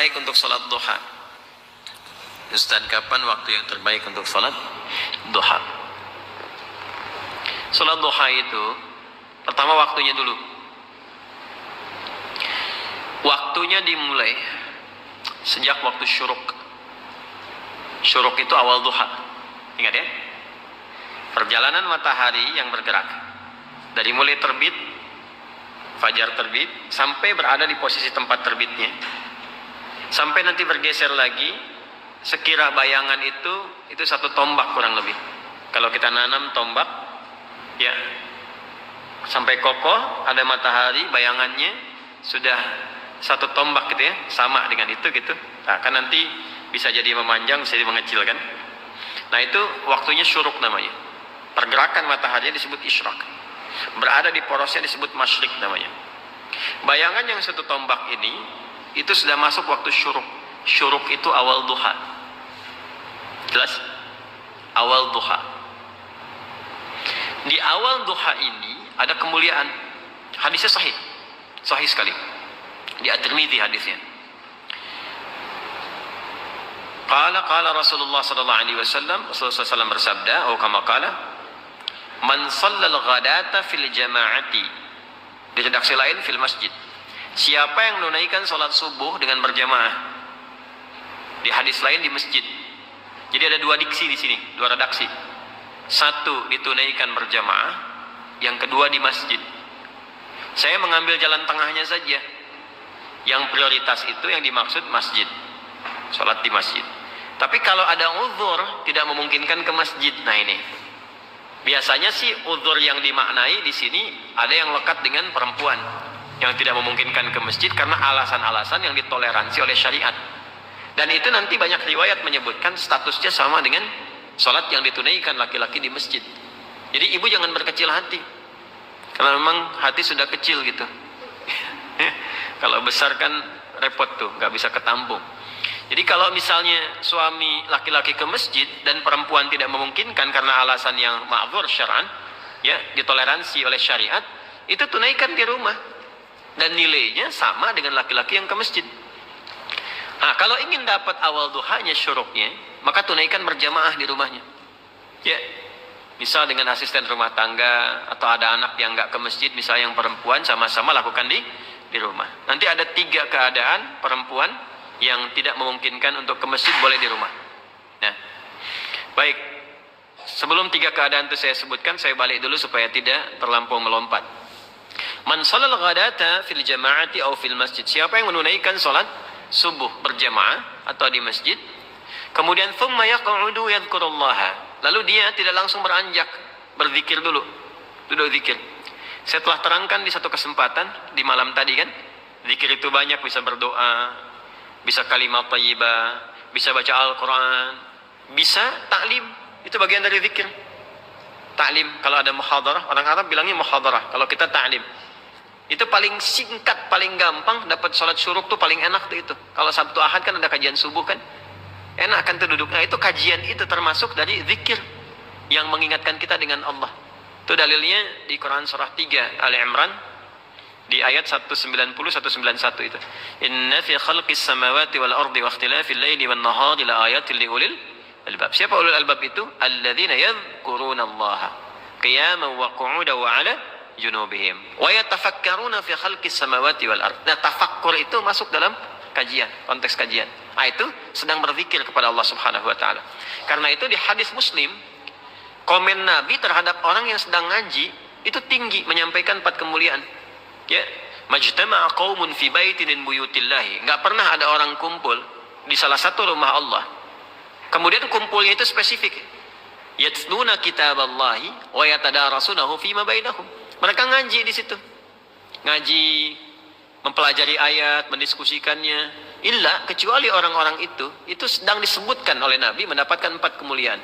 terbaik untuk salat duha? Ustaz, kapan waktu yang terbaik untuk salat duha? Salat duha itu pertama waktunya dulu. Waktunya dimulai sejak waktu syuruk. Syuruk itu awal duha. Ingat ya? Perjalanan matahari yang bergerak dari mulai terbit, fajar terbit, sampai berada di posisi tempat terbitnya, sampai nanti bergeser lagi, sekira bayangan itu satu tombak kurang lebih. Kalau kita nanam tombak, ya, sampai kokoh, ada matahari, bayangannya sudah satu tombak gitu ya, sama dengan itu gitu. Nah, kan nanti bisa jadi memanjang, bisa jadi mengecil kan. Nah, itu waktunya syuruk namanya. Pergerakan matahari disebut isyraq. Berada di porosnya disebut masyrik namanya. Bayangan yang satu tombak ini itu sudah masuk waktu syuruk. Syuruk itu awal duha. Jelas? Awal duha. Di awal duha ini ada kemuliaan. Hadisnya sahih. Sahih sekali. Di At-Tirmidzi hadisnya. Qala Rasulullah sallallahu alaihi wasallam, Rasulullah SAW bersabda, atau kama qala, man shallal ghadata fil jama'ati. Di redaksi lain fil masjid. Siapa yang menunaikan salat subuh dengan berjamaah. Di hadis lain di masjid. Jadi ada dua diksi di sini, dua redaksi. Satu ditunaikan berjamaah, yang kedua di masjid. Saya mengambil jalan tengahnya saja. Yang prioritas itu yang dimaksud masjid. Salat di masjid. Tapi kalau ada uzur tidak memungkinkan ke masjid, nah ini. Biasanya sih uzur yang dimaknai di sini ada yang lekat dengan perempuan yang tidak memungkinkan ke masjid karena alasan-alasan yang ditoleransi oleh syariat. Dan itu nanti banyak riwayat menyebutkan statusnya sama dengan salat yang ditunaikan laki-laki di masjid. Jadi ibu jangan berkecil hati. Karena memang hati sudah kecil gitu. Kalau besar kan repot tuh, nggak bisa ketampung. Jadi kalau misalnya suami laki-laki ke masjid dan perempuan tidak memungkinkan karena alasan yang ma'dzur syar'an, ya, ditoleransi oleh syariat, itu tunaikan di rumah. Dan nilainya sama dengan laki-laki yang ke masjid. Nah, kalau ingin dapat awal duhanya, syuruknya, maka tunaikan berjamaah di rumahnya. Ya, misal dengan asisten rumah tangga atau ada anak yang nggak ke masjid, misal yang perempuan, sama-sama lakukan di rumah. Nanti ada 3 keadaan perempuan yang tidak memungkinkan untuk ke masjid boleh di rumah. Nah, baik. Sebelum 3 keadaan itu saya sebutkan, saya balik dulu supaya tidak terlampau melompat. Man shalal ghadata fil jama'ati aw fil masjid. Siapa yang menunaikan salat subuh berjamaah atau di masjid, kemudian thumma yaq'udu yadhkurullaha. Lalu dia tidak langsung beranjak, berzikir dulu. Duduk zikir. Saya telah terangkan di satu kesempatan di malam tadi kan, zikir itu banyak, bisa berdoa, bisa kalimat thayyibah, bisa baca Al-Quran, bisa ta'lim. Itu bagian dari zikir. Ta'lim, kalau ada muhadarah, orang Arab bilangnya muhadarah, kalau kita ta'lim. Itu paling singkat, paling gampang, dapat sholat syuruk tuh paling enak tuh itu. Kalau Sabtu Ahad kan ada kajian subuh kan, enak kan tuh duduknya. Itu kajian itu termasuk dari zikir yang mengingatkan kita dengan Allah. Itu dalilnya di Quran surah 3 Ali Imran di ayat 190 191 itu. Inna fi khalqis samawati wal ardi wa ikhtilafil laili wan nahari la ayatin liulil albab. Siapa ulul albab itu? Alladzina yadhkuruna Allah qiyaman wa qu'udan wa 'ala junubihim wa yatafakkaruna fi khalqis samawati wal ardi. Nah, tafakkur itu masuk dalam kajian, konteks kajian. Ah, itu sedang berzikir kepada Allah Subhanahu wa taala. Karena itu di hadis Muslim, komen Nabi terhadap orang yang sedang ngaji itu tinggi, menyampaikan 4 kemuliaan. Ya, majtama'a qaumun fi baitin min buyutillahi. Enggak pernah ada orang kumpul di salah satu rumah Allah. Kemudian kumpulnya itu spesifik. Yatluna kitaballahi wa yatadarasunahu fima bainahum. Mereka ngaji di situ. Ngaji, mempelajari ayat, mendiskusikannya. Kecuali orang-orang itu sedang disebutkan oleh Nabi mendapatkan 4 kemuliaan.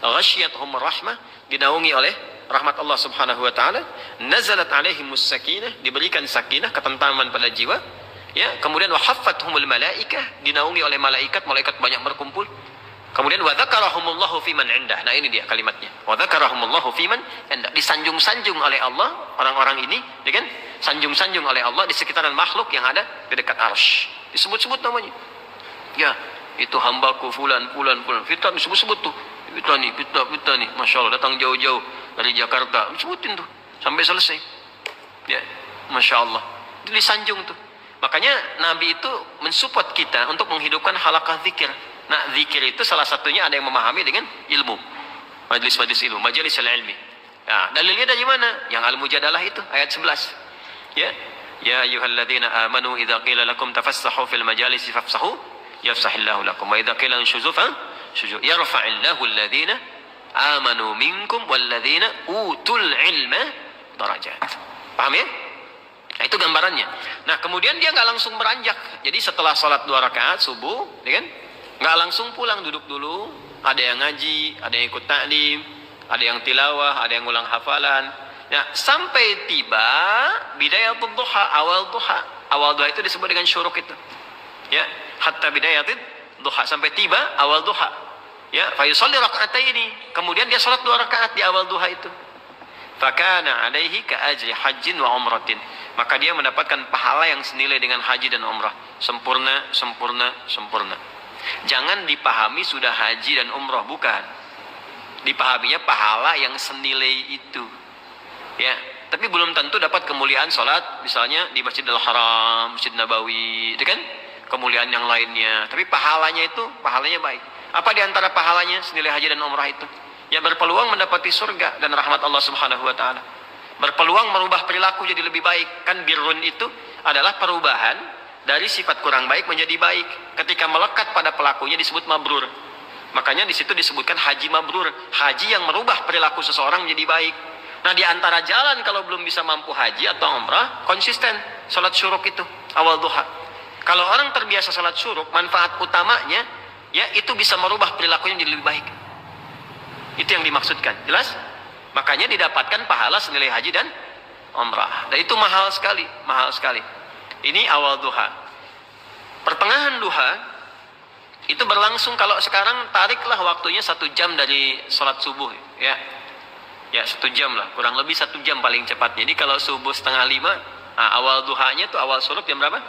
Ghasyiyatuhum rahmah, dinaungi oleh rahmat Allah Subhanahu wa taala, nazalat alaihimus sakinah, diberikan sakinah, ketentraman pada jiwa, ya, kemudian wa haffathumul malaikah, dinaungi oleh malaikat banyak berkumpul. Kemudian wa dzakarahumullahu fiman indah. Nah, ini dia kalimatnya. Wa dzakarahumullahu fiman indah. Disanjung-sanjung oleh Allah orang-orang ini, ya kan? Sanjung-sanjung oleh Allah di sekitaran makhluk yang ada di dekat arsy. Disebut-sebut namanya. Ya, itu hambaku fulan. Fitnah disebut-sebut tuh. Fitnah nih. Masya Allah, datang jauh-jauh dari Jakarta. Sebutin tuh, sampai selesai. Ya, Masya Allah. Itu disanjung tuh. Makanya Nabi itu mensupport kita untuk menghidupkan halaqah zikir. Nah, zikir itu salah satunya ada yang memahami dengan ilmu. Majlis-majlis ilmu, majelis ilmi. Nah, dalilnya dari mana? Yang Al-Mujadalah itu, ayat 11. Ya. Ya ayyuhalladzina amanu idza qila lakum tafassahu fil majalisi fafsahu yafsahillahu lakum wa idza qila inshuzu fanshuzu yarfa'illahu alladzina amanu minkum walladzina utul ilma darajat. Paham ya? Nah, itu gambarannya. Nah, kemudian dia nggak langsung beranjak. Jadi setelah sholat 2 rakaat subuh, ya kan? Nggak langsung pulang, duduk dulu. Ada yang ngaji, ada yang ikut ta'lim, ada yang tilawah, ada yang ulang hafalan. Nah, sampai tiba bidayatul duha, awal duha. Awal duha itu disebut dengan syuruk itu. Ya, hatta bidayatul duha, sampai tiba awal duha. Ya, fa yusalli raka'ataini. Kemudian dia salat 2 rakaat di awal duha itu. Fakana alaihi ka ajri hajjin wa umratin. Maka dia mendapatkan pahala yang senilai dengan haji dan umrah. Sempurna. Jangan dipahami sudah haji dan umrah, bukan. Dipahaminya pahala yang senilai itu. Ya, tapi belum tentu dapat kemuliaan salat misalnya di Masjidil Haram, Masjid Nabawi, itu kan kemuliaan yang lainnya. Tapi pahalanya baik. Apa di antara pahalanya senilai haji dan umrah itu? Ya, berpeluang mendapati surga dan rahmat Allah Subhanahu wa taala. Berpeluang merubah perilaku jadi lebih baik. Kan birrun itu adalah perubahan dari sifat kurang baik menjadi baik. Ketika melekat pada pelakunya disebut mabrur. Makanya di situ disebutkan haji mabrur, haji yang merubah perilaku seseorang menjadi baik. Nah, di antara jalan kalau belum bisa mampu haji atau umrah, konsisten salat syuruk itu awal duha. Kalau orang terbiasa salat syuruk, manfaat utamanya ya itu bisa merubah perilakunya menjadi lebih baik. Itu yang dimaksudkan. Jelas? Makanya didapatkan pahala senilai haji dan umrah. Dan itu mahal sekali. Ini awal duha. Pertengahan duha itu berlangsung, kalau sekarang tariklah waktunya 1 jam dari sholat subuh, ya 1 jam lah, kurang lebih 1 jam paling cepat. Jadi kalau subuh 4:30, nah, awal duhanya tuh awal syuruk jam berapa?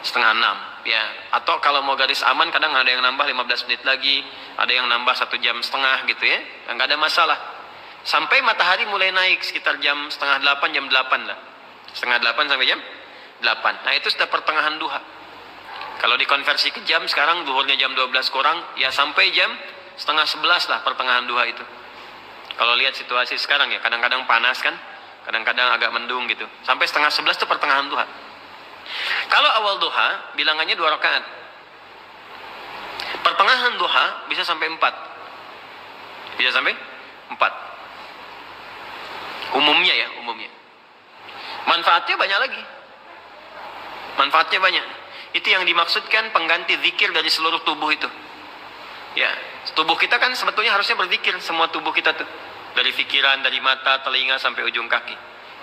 5:30, ya. Atau kalau mau garis aman kadang ada yang nambah 15 menit lagi, ada yang nambah 1,5 jam gitu ya, nggak ada masalah. Sampai matahari mulai naik sekitar jam 7:30, jam 8 lah, 7:30 sampai jam 8. Nah, itu sudah pertengahan duha. Kalau dikonversi ke jam, sekarang zuhurnya jam 12 kurang, ya sampai jam 10:30 lah pertengahan duha itu. Kalau lihat situasi sekarang ya, kadang-kadang panas kan, kadang-kadang agak mendung gitu. Sampai 10:30 itu pertengahan duha. Kalau awal duha, bilangannya 2 rakaat. Pertengahan duha bisa sampai 4. Bisa sampai 4. Umumnya. Manfaatnya banyak lagi. Itu yang dimaksudkan pengganti zikir dari seluruh tubuh itu. Ya, tubuh kita kan sebetulnya harusnya berzikir, semua tubuh kita tuh. Dari pikiran, dari mata, telinga sampai ujung kaki.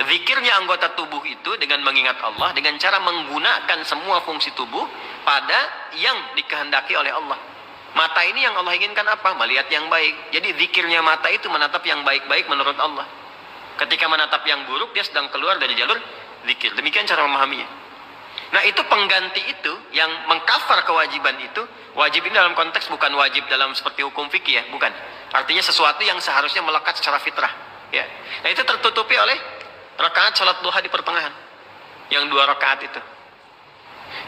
Zikirnya anggota tubuh itu dengan mengingat Allah, dengan cara menggunakan semua fungsi tubuh pada yang dikehendaki oleh Allah. Mata ini yang Allah inginkan apa? Melihat yang baik. Jadi zikirnya mata itu menatap yang baik-baik menurut Allah. Ketika menatap yang buruk, dia sedang keluar dari jalur zikir. Demikian cara memahaminya. Nah, itu pengganti itu yang mengkafar kewajiban itu. Wajib ini dalam konteks bukan wajib dalam seperti hukum fikih ya, bukan. Artinya sesuatu yang seharusnya melekat secara fitrah, ya. Nah, itu tertutupi oleh rakaat salat duha di pertengahan. Yang 2 rakaat itu.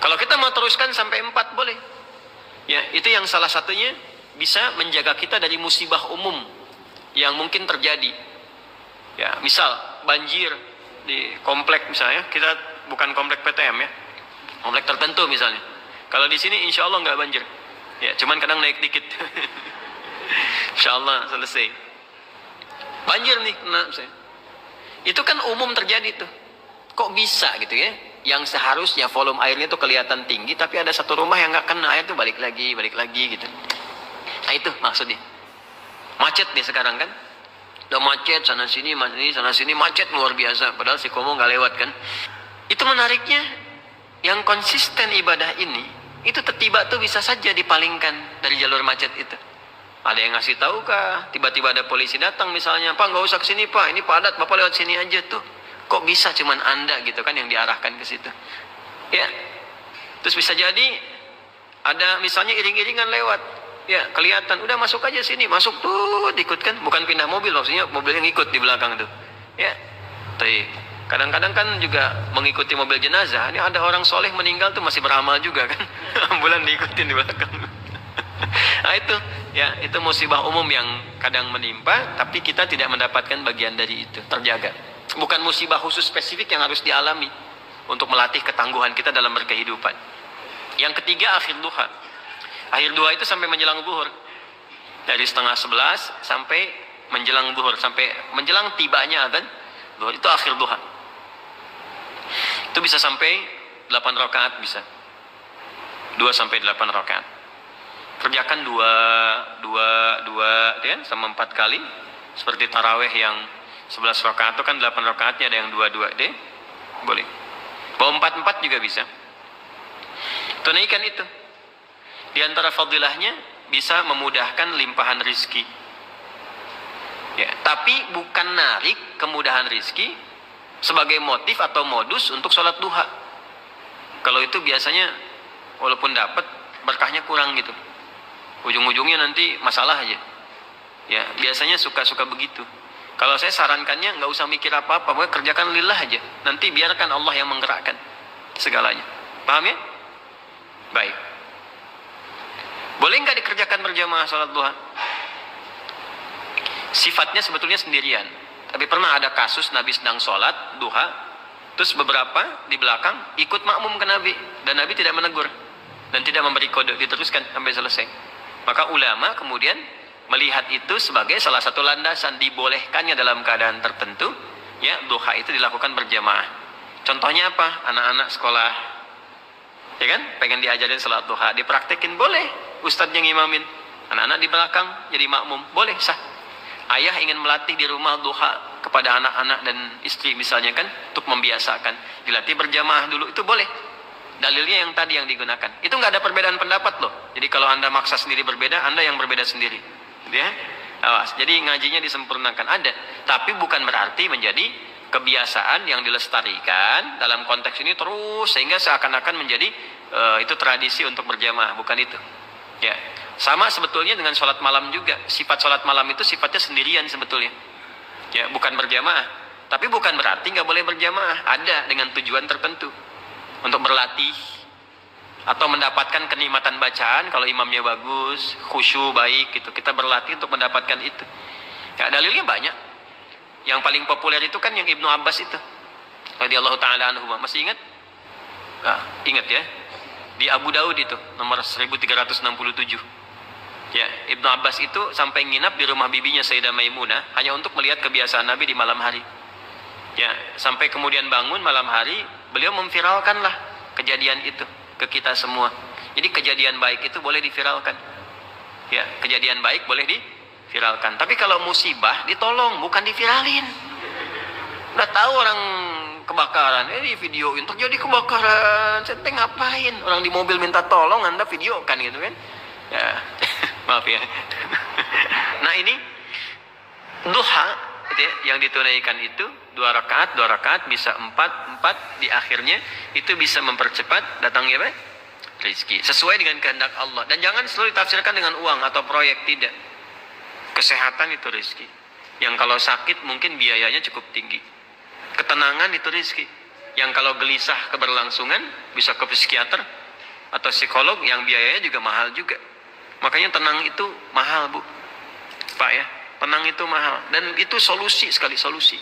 Kalau kita mau teruskan sampai 4 boleh. Ya, itu yang salah satunya bisa menjaga kita dari musibah umum yang mungkin terjadi. Ya, misal banjir di komplek misalnya, kita bukan komplek PTM ya. Komplek tertentu misalnya. Kalau di sini insya Allah nggak banjir. Ya, cuman kadang naik dikit. Insya Allah selesai. Banjir nih, nah, itu kan umum terjadi tuh. Kok bisa gitu ya? Yang seharusnya volume airnya tuh kelihatan tinggi, tapi ada satu rumah yang nggak kena air tuh balik lagi gitu. Nah, itu maksudnya. Macet nih sekarang kan. Udah macet sana sini macet luar biasa. Padahal si Komo nggak lewat kan. Itu menariknya. Yang konsisten ibadah ini, itu tiba tuh bisa saja dipalingkan dari jalur macet itu. Ada yang ngasih tahu kah? Tiba-tiba ada polisi datang misalnya, Pak nggak usah kesini Pak, ini padat, Bapak lewat sini aja tuh. Kok bisa cuman Anda gitu kan yang diarahkan ke situ? Ya, terus bisa jadi Ada misalnya iring-iringan lewat, ya kelihatan, udah masuk aja sini, masuk tuh, ikut kan, bukan pindah mobil, maksudnya mobil yang ikut di belakang tuh, ya. Tapi kadang-kadang kan juga mengikuti mobil jenazah. Ini ada orang soleh meninggal tuh masih beramal juga kan, ambulan diikutin di belakang. Nah itu, ya itu musibah umum yang kadang menimpa, tapi kita tidak mendapatkan bagian dari itu, terjaga. Bukan musibah khusus spesifik yang harus dialami untuk melatih ketangguhan kita dalam berkehidupan. Yang ketiga, akhir duha. Akhir duha itu sampai menjelang zuhur. Dari setengah 11 sampai menjelang zuhur, sampai menjelang tibanya adzan zuhur, itu akhir duha. Itu bisa sampai 8 rakaat bisa. 2 sampai 8 rakaat. Kerjakan 2 ya, sama 4 kali. Seperti tarawih yang 11 rakaat itu kan 8 rakaatnya, ada yang 2 deh. Boleh. Mau 4 juga bisa. Tunaikan itu. Di antara fadilahnya bisa memudahkan limpahan rizki. Ya, tapi bukan narik kemudahan rizki sebagai motif atau modus untuk sholat duha. Kalau itu biasanya walaupun dapat berkahnya kurang gitu. Ujung-ujungnya nanti masalah aja. Ya, biasanya suka-suka begitu. Kalau saya sarankannya nggak usah mikir apa-apa, pokoknya kerjakan lillah aja. Nanti biarkan Allah yang menggerakkan segalanya. Paham ya? Baik. Boleh nggak dikerjakan berjamaah sholat duha? Sifatnya sebetulnya sendirian. Tapi pernah ada kasus Nabi sedang sholat duha, terus beberapa di belakang ikut makmum ke Nabi, dan Nabi tidak menegur dan tidak memberi kode, diteruskan sampai selesai. Maka ulama kemudian melihat itu sebagai salah satu landasan dibolehkannya dalam keadaan tertentu, ya duha itu dilakukan berjamaah. Contohnya apa? Anak-anak sekolah, ya kan, pengen diajarin salat duha, dipraktekin, boleh. Ustadz yang imamin, anak-anak di belakang jadi makmum, boleh, sah. Ayah ingin melatih di rumah duha kepada anak-anak dan istri misalnya kan, untuk membiasakan, dilatih berjamaah dulu, itu boleh. Dalilnya yang tadi yang digunakan. Itu nggak ada perbedaan pendapat loh. Jadi kalau Anda maksa sendiri berbeda, Anda yang berbeda sendiri. Ya? Awas. Jadi ngajinya disempurnakan, ada. Tapi bukan berarti menjadi kebiasaan yang dilestarikan dalam konteks ini terus sehingga seakan-akan menjadi itu tradisi untuk berjamaah, bukan itu. Ya, sama sebetulnya dengan sholat malam juga. Sifat sholat malam itu sifatnya sendirian sebetulnya. Ya, bukan berjamaah. Tapi bukan berarti nggak boleh berjamaah. Ada dengan tujuan tertentu untuk berlatih atau mendapatkan kenikmatan bacaan. Kalau imamnya bagus, khusyuk baik, gitu. Kita berlatih untuk mendapatkan itu. Ya, dalilnya banyak. Yang paling populer itu kan yang Ibnu Abbas itu, radhiyallahu taala anhu. Masih ingat? Nah, ingat ya. Di Abu Daud itu nomor 1367. Ya, Ibnu Abbas itu sampai nginap di rumah bibinya Sayyidah Maimunah hanya untuk melihat kebiasaan Nabi di malam hari. Ya, sampai kemudian bangun malam hari, beliau memviralkanlah kejadian itu ke kita semua. Jadi kejadian baik itu boleh diviralkan. Ya, kejadian baik boleh diviralkan. Tapi kalau musibah ditolong, bukan diviralin. Udah tahu orang kebakaran, di videoin, terjadi kebakaran, saya ngapain? Orang di mobil minta tolong, Anda videokan gitu kan? Ya, maaf ya. Nah ini duha gitu ya, yang ditunaikan itu 2 rakaat, bisa 4 di akhirnya, itu bisa mempercepat datangnya apa? Rezeki. Sesuai dengan kehendak Allah. Dan jangan selalu ditafsirkan dengan uang atau proyek, tidak. Kesehatan itu rezeki. Yang kalau sakit mungkin biayanya cukup tinggi. Ketenangan itu rezeki. Yang kalau gelisah keberlangsungan bisa ke psikiater atau psikolog yang biayanya juga mahal juga. Makanya tenang itu mahal, Bu. Pak ya, tenang itu mahal. Dan itu solusi sekali, solusi.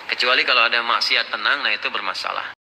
Kecuali kalau ada maksiat tenang, nah itu bermasalah.